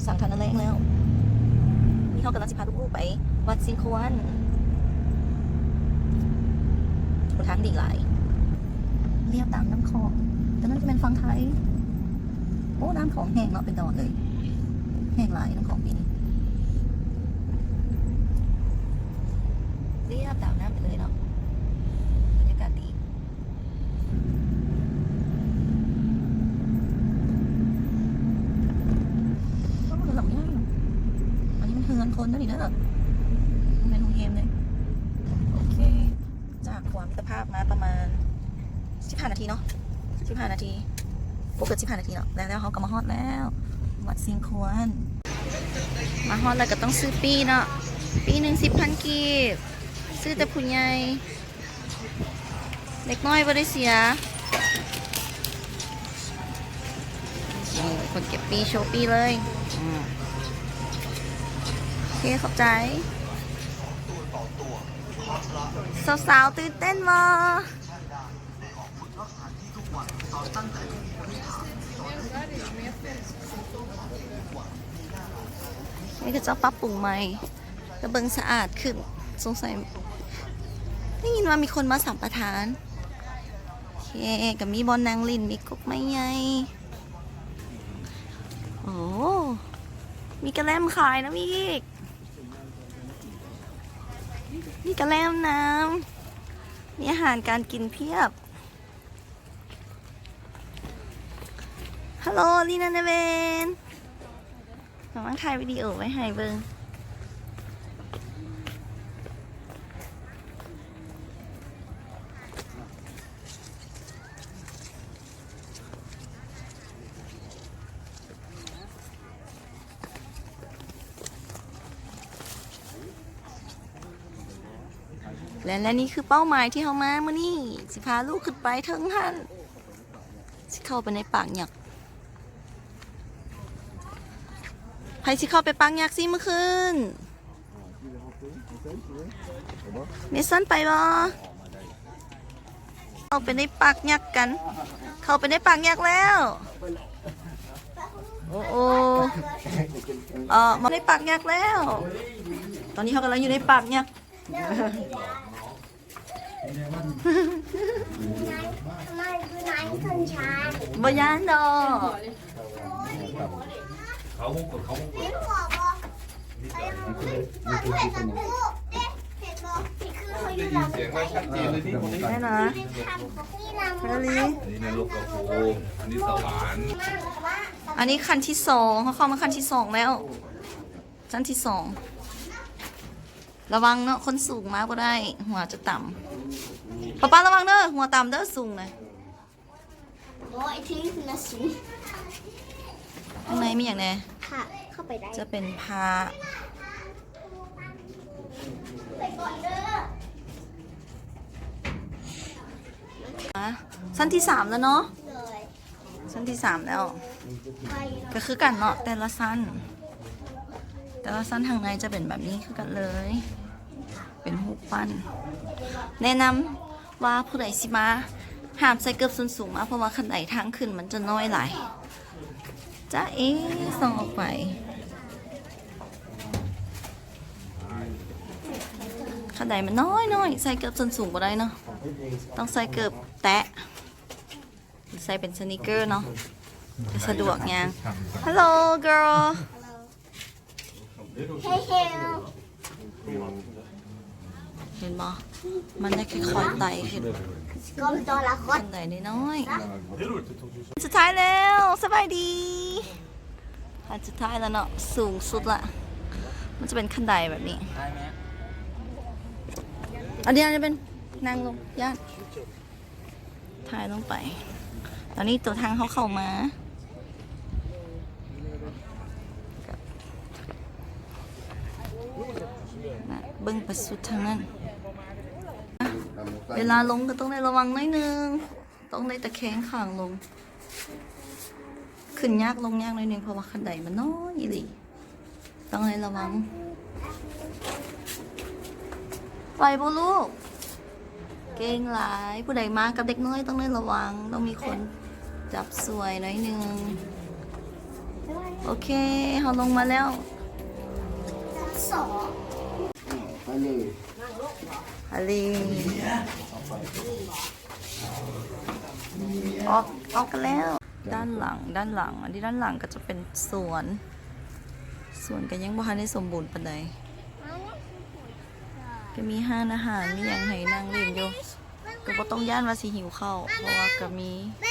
สั่งทานอะไรแล้วนี่เขากำลังจะพาลูกๆไปวัดซิงควนคนทางดีหลายเรียบตามน้ำคลองแต่นั่นจะเป็นฝั่งไทยโอ้น้ำของแห้งเนาะเป็นตลอดเลยแห้งหลายน้ำของปีนี้เรียบตามน้ำไปเลยเนาะบรรยากาศดีก็มันหลังย่างอันนี้มันเฮือนคนนะดิเด้อมันเป็นโรงแรมเลยโอเคจากความมิตรภาพมาประมาณ15 นาทีเนาะ15 นาทีโอ้เกิด15 นาทีเนาะแล้วเขาก็มาฮอดแล้ววัดซิงควนมาฮอดแล้วก็ต้องซื้อปีเนาะปีหนึ่ง10,000 กีบซื้อแต่ผู้ใหญ่เด็กน้อยบ่ได้เสียคนเก็บปีโชว์ปีเลยโอเคขอบใจสาวๆตื่นเต้นมานี่ก็จะปรับปรุงใหม่กระเบื้องสะอาดขึ้นสงสัยได้ยินว่ามีคนมาสัมปทานโอเคกับมีบอลนางลินมีกุ๊กไม้ใหญ่โอ้มีกระแลมขายนะมีอีกมีกระแลมน้ำมีอาหารการกินเพียบฮัลโหลลีนาเนเวนกำลังถ่ายวิดีโอไว้ให้เบิ่งและนี่คือเป้าหมายที่เขามาเมื่อนี่สิพาลูกขึ้นไปถึงหันสิเข้าไปในปากหยักใครสิเข้าไปปากหยักสิเมื่อคืนเมสันไปบ่เข้าไปในปากหยักกันเข้าไปในปากหยักแล้วโอ้โอ้มาในปากหยักแล้วตอนนี้เขากำลังอยู่ในปากหยักบ่ยานดอกเขาคงกดเขาคงกดได้ยินเสียงได้ชัดเจนเลยที่คนนี้ ได้นะเฮลี อันนี้ในลูกกระโปงอันนี้สวรรค์ อันนี้คันที่2เขาเข้ามาคันที่2แล้วชั้นที่2ระวังเนาะคนสูงมากก็ได้หัวจะต่ำป้าระวังเด้อหัวต่ำเด้อสูงเลยข้างในมีอย่างไร ค่ะเข้าไปได้ จะเป็นพาชั้นที่3แล้วเนาะ เลย ชั้นที่3แล้วก็คือกันเนาะแต่ละชั้นทางในจะเป็นแบบนี้คือกันเลย เป็นหูปั้นแนะนำว่าผู้ใดสิมาห้ามใส่เกือบสูงมาเพราะว่าขันไดทางขึ้นมันจะน้อยหลายจ้าส่องออกไปขันไดมันน้อยใส่เกือบสูงบ่ได้เนาะต้องใส่เกือบแตะใส่เป็นสนิเกอร์เนาะจะสะดวกไง Hello girl เฮ้ยเฮ้ย เห็นบ่มันได้ค่อยๆไต่ขึ้น ก็เป็นตัวละคร ขันไดน้อยๆสุดท้ายแล้วสบายดีขั้นสุดท้ายแล้วเนาะสูงสุดละมันจะเป็นขั้นไดแบบนี้อันนี้จะเป็นนั่งลงย่านถ่ายลงไปตอนนี้ตัวทางเขาเข้ามาเบิ้งไปสุดทางนั้นเวลาลงก็ต้องได้ระวังหน่อยนึงต้องได้ตะแคงข้างลงขึ้นยากลงยากหน่อยนึงเพราะว่าขั้นไดมันน้อยอีหลีต้องได้ระวังไปบ่ลูกเก่งหลายผู้ใดมากับเด็กน้อยต้องได้ระวังต้องมีคนจับสวยหน่อยนึง โอเคเราลงมาแล้ว ชั้นสอง ไปเลย ฮาลีออกกันแล้ว ด้านหลังอันนี้ด้านหลังก็จะเป็นสวนกันยังบ่ทันได้สมบูรณ์ปานใดก็มีห้านอาหารมีอย่างให้นั่งเล่นอยู่ก็บ่ต้องย่านว่าสิหิวข้าวเพราะว่าก็มี แม่